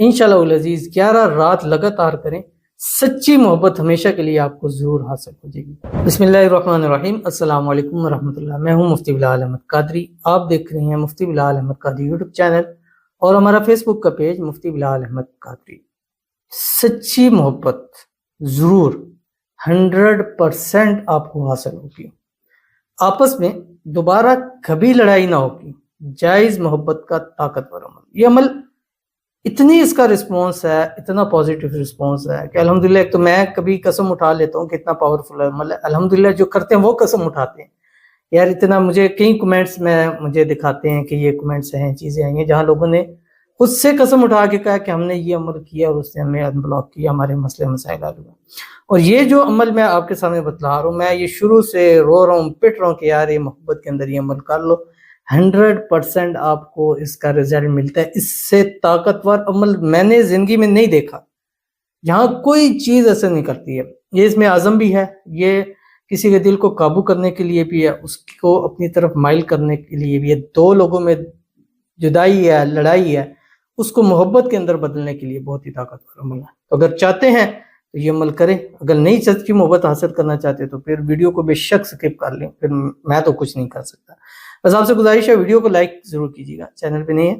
انشاءاللہ العزیز 11 رات لگاتار کریں، سچی محبت ہمیشہ کے لیے آپ کو ضرور حاصل ہو جائے گی۔ بسم اللہ الرحمن الرحیم۔ السلام علیکم ورحمۃ اللہ۔ میں ہوں مفتی بلال احمد قادری، آپ دیکھ رہے ہیں مفتی بلال احمد قادری یوٹیوب چینل اور ہمارا فیس بک کا پیج مفتی بلال احمد قادری۔ سچی محبت ضرور 100% آپ کو حاصل ہوگی، آپس میں دوبارہ کبھی لڑائی نہ ہوگی۔ جائز محبت کا طاقتور عمل، یہ عمل اتنی اس کا رسپانس ہے، اتنا پازیٹیو رسپانس ہے کہ الحمدللہ ایک تو میں کبھی قسم اٹھا لیتا ہوں کہ اتنا پاورفل عمل ہے۔ الحمدللہ جو کرتے ہیں وہ قسم اٹھاتے ہیں یار، اتنا مجھے کئی کمنٹس میں مجھے دکھاتے ہیں کہ یہ کمنٹس ہیں، چیزیں ہیں جہاں لوگوں نے خود سے قسم اٹھا کے کہا کہ ہم نے یہ عمل کیا اور اس نے ہمیں ان بلاک کیا، ہمارے مسئلے مسائل حل ہوئے۔ اور یہ جو عمل میں آپ کے سامنے بتلا رہا ہوں، میں یہ شروع سے رو رہا ہوں، پٹ رہا ہوں کہ یار یہ محبت کے اندر یہ عمل کر لو، 100% آپ کو اس کا رزلٹ ملتا ہے۔ اس سے طاقتور عمل میں نے زندگی میں نہیں دیکھا، یہاں کوئی چیز ایسے نہیں کرتی ہے۔ یہ اس میں عزم بھی ہے، یہ کسی کے دل کو قابو کرنے کے لیے بھی ہے، اس کو اپنی طرف مائل کرنے کے لیے بھی ہے، دو لوگوں میں جدائی ہے، لڑائی ہے، اس کو محبت کے اندر بدلنے کے لیے بہت ہی طاقتور عمل ہے۔ تو اگر چاہتے ہیں تو یہ عمل کریں، اگر نہیں سچی محبت حاصل کرنا چاہتے تو پھر ویڈیو کو بے شک سکپ کر لیں، پھر میں تو کچھ نہیں کر سکتا۔ بس آپ سے گزارش ہے ویڈیو کو لائک ضرور کیجیے گا، چینل پہ نہیں ہے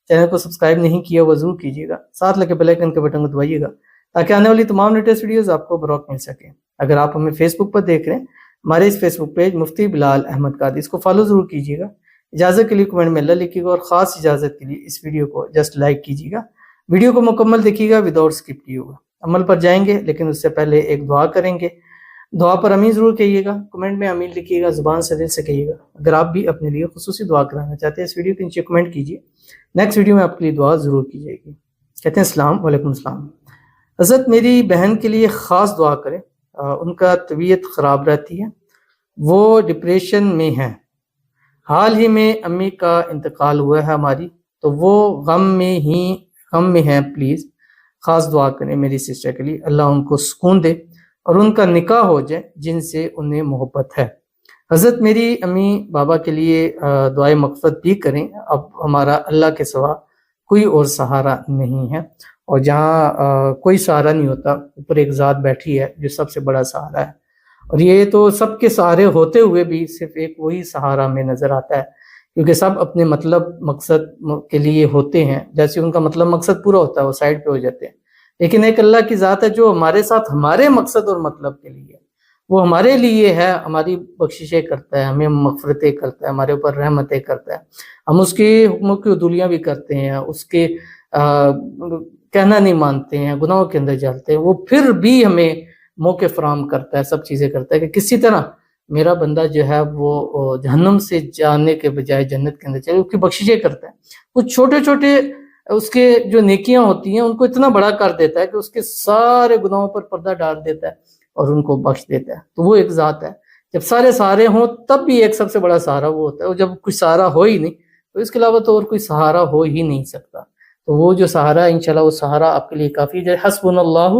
چینل کو سبسکرائب نہیں کیا وہ ضرور کیجیے گا، ساتھ لگے بیل آئیکن کے بٹن کو دبائیے گا تاکہ آنے والی تمام لیٹسٹ ویڈیوز آپ کو بروقت مل سکیں۔ اگر آپ ہمیں فیس بک پر دیکھ رہے ہیں، ہمارے اس فیس بک پیج مفتی بلال احمد قادری، اس کو فالو ضرور کیجیے گا۔ اجازت کے لیے کمنٹ میں اللہ لکھیے گا، اور خاص اجازت کے لیے اس ویڈیو کو جسٹ لائک کیجیے گا، ویڈیو کو مکمل دیکھیے گا وداؤٹ اسکپ کیے ہوگا۔ عمل پر جائیں گے لیکن اس سے پہلے ایک دعا کریں گے، دعا پر امین ضرور کہیے گا، کمنٹ میں امین لکھیے گا، زبان سے دل سے کہیے گا۔ اگر آپ بھی اپنے لیے خصوصی دعا کرانا چاہتے ہیں اس ویڈیو کے نیچے کمنٹ کیجیے، نیکسٹ ویڈیو میں آپ کے لیے دعا ضرور کی جائے گی۔ کہتے ہیں السلام علیکم السلام، حضرت میری بہن کے لیے خاص دعا کریں، ان کا طبیعت خراب رہتی ہے، وہ ڈپریشن میں ہیں، حال ہی میں امی کا انتقال ہوا ہے ہماری، تو وہ غم میں ہیں، پلیز خاص دعا کریں میری سسٹر کے لیے، اللہ ان کو سکون دے اور ان کا نکاح ہو جائے جن سے انہیں محبت ہے۔ حضرت میری امی بابا کے لیے دعائے مغفرت بھی کریں، اب ہمارا اللہ کے سوا کوئی اور سہارا نہیں ہے، اور جہاں کوئی سہارا نہیں ہوتا اوپر ایک ذات بیٹھی ہے جو سب سے بڑا سہارا ہے، اور یہ تو سب کے سہارے ہوتے ہوئے بھی صرف ایک وہی سہارا ہمیں نظر آتا ہے، کیونکہ سب اپنے مطلب مقصد کے لیے ہوتے ہیں، جیسے ان کا مطلب مقصد پورا ہوتا ہے وہ سائڈ پہ ہو جاتے ہیں، لیکن ایک اللہ کی ذات ہے جو ہمارے ساتھ ہمارے مقصد اور مطلب کے لیے، وہ ہمارے لیے ہے، ہماری بخششیں کرتا ہے، ہمیں مغفرتیں کرتا ہے، ہمارے اوپر رحمتیں کرتا ہے، ہم اس کے حکموں کی عدولیاں بھی کرتے ہیں، اس کے کہنا نہیں مانتے ہیں، گناہوں کے اندر جلتے ہیں، وہ پھر بھی ہمیں موقع فراہم کرتا ہے، سب چیزیں کرتا ہے کہ کسی طرح میرا بندہ جو ہے وہ جہنم سے جانے کے بجائے جنت کے اندر چلے، اس کی بخششیں کرتا ہے، کچھ چھوٹے چھوٹے اس کے جو نیکیاں ہوتی ہیں ان کو اتنا بڑا کر دیتا ہے کہ اس کے سارے گناہوں پر پردہ ڈال دیتا ہے اور ان کو بخش دیتا ہے۔ تو وہ ایک ذات ہے، جب سارے سہارے ہوں تب بھی ایک سب سے بڑا سہارا وہ ہوتا ہے، اور جب کوئی سہارا ہو ہی نہیں تو اس کے علاوہ تو اور کوئی سہارا ہو ہی نہیں سکتا، تو وہ جو سہارا ہے انشاءاللہ وہ سہارا آپ کے لیے کافی ہے۔ حسبنا اللہ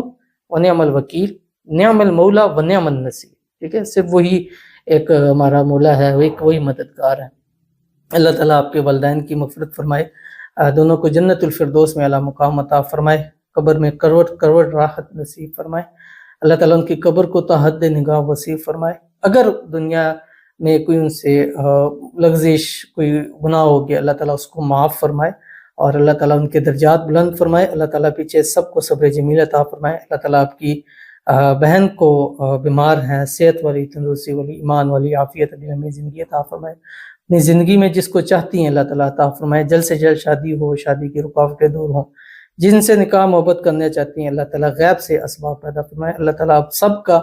ونعم الوکیل، نعم المولا ونعم النصیر، ٹھیک ہے، صرف وہی ایک ہمارا مولا ہے، وہی مددگار ہے۔ اللہ تعالیٰ آپ کے والدین کی مغفرت فرمائے، دونوں کو جنت الفردوس میں اعلیٰ مقام عطا فرمائے، قبر میں کروٹ کروٹ راحت نصیب فرمائے، اللہ تعالیٰ ان کی قبر کو تا حد نگاہ وسیع فرمائے۔ اگر دنیا میں کوئی ان سے لغزش، کوئی گناہ ہو گیا، اللہ تعالیٰ اس کو معاف فرمائے، اور اللہ تعالیٰ ان کے درجات بلند فرمائے، اللہ تعالیٰ پیچھے سب کو صبر جمیل عطا فرمائے، اللہ تعالیٰ آپ کی بہن کو بیمار ہیں صحت والی، تندرستی والی، ایمان والی، عافیت علی ہمیں زندگی عطا فرمائے، اپنی زندگی میں جس کو چاہتی ہیں اللہ تعالیٰ عطا فرمائے، جلد سے جلد شادی ہو، شادی کی رکاوٹیں دور ہوں، جن سے نکاح محبت کرنا چاہتی ہیں اللہ تعالیٰ غیب سے اسباب پیدا فرمائے، اللہ تعالیٰ آپ سب کا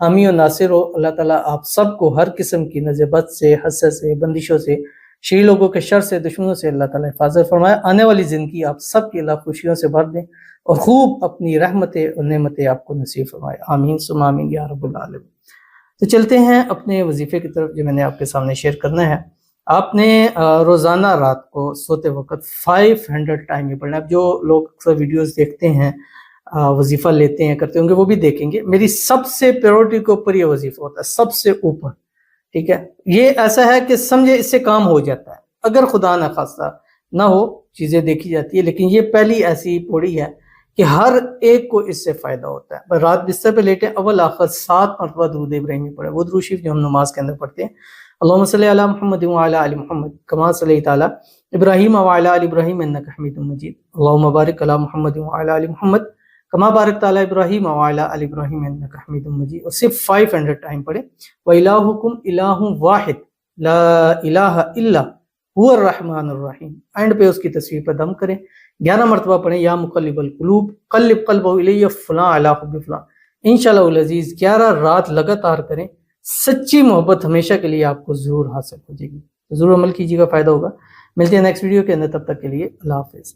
حامی و ناصر ہو، اللہ تعالیٰ آپ سب کو ہر قسم کی نظر بد سے، حسد سے، بندشوں سے، شری لوگوں کے شر سے، دشمنوں سے اللہ تعالیٰ حفاظت فرمائے، آنے والی زندگی آپ سب کی اللہ خوشیوں سے بھر دیں، اور خوب اپنی رحمتیں اور نعمتیں آپ کو نصیب فرمائے، آمین ثم آمین یا رب العالمین۔ تو چلتے ہیں اپنے وظیفے کی طرف جو میں نے آپ کے سامنے شیئر کرنا ہے۔ آپ نے روزانہ رات کو سوتے وقت 500 ٹائم یہ پڑھنا ہے۔ جو لوگ اکثر ویڈیوز دیکھتے ہیں، وظیفہ لیتے ہیں، کرتے ہوں گے، وہ بھی دیکھیں گے، میری سب سے پریورٹی کے اوپر یہ وظیفہ ہوتا ہے، سب سے اوپر، ٹھیک ہے۔ یہ ایسا ہے کہ سمجھے اس سے کام ہو جاتا ہے، اگر خدا نہ خواستہ نہ ہو چیزیں دیکھی جاتی ہے، لیکن یہ پہلی ایسی پوڑی ہے کہ ہر ایک کو اس سے فائدہ ہوتا ہے۔ رات بستر پہ لیٹے اول آخر 7 مرتبہ درود ابراہیمی پڑھے، وہ درود شریف جو ہم نماز کے اندر پڑھتے ہیں، اللہم صلی علی محمد وعلی آل محمد کما صلیت علی ابراہیم وعلی آل ابراہیم انک حمید مجید، اللہم بارک علی محمد وعلی آل محمد کما بارکت علی ابراہیم وعلی آل ابراہیم انک حمید مجید، اور صرف 500 ٹائم پڑھے۔ وَإِلَٰهُكُمْ إِلَٰهٌ وَاحِدٌ لا الہ الا هو الرحمن الرحیم، اینڈ پہ اس کی تصویر پہ دم کریں، 11 مرتبہ پڑھیں، یا مقلب القلوب قلب قلبہ الی فلاں علی حب فلاں، انشاءاللہ العزیز 11 رات لگاتار کریں، سچی محبت ہمیشہ کے لیے آپ کو ضرور حاصل ہو جائے گی، ضرور عمل کیجیے گا، فائدہ ہوگا۔ ملتے ہیں نیکسٹ ویڈیو کے اندر، تب تک کے لیے اللہ حافظ۔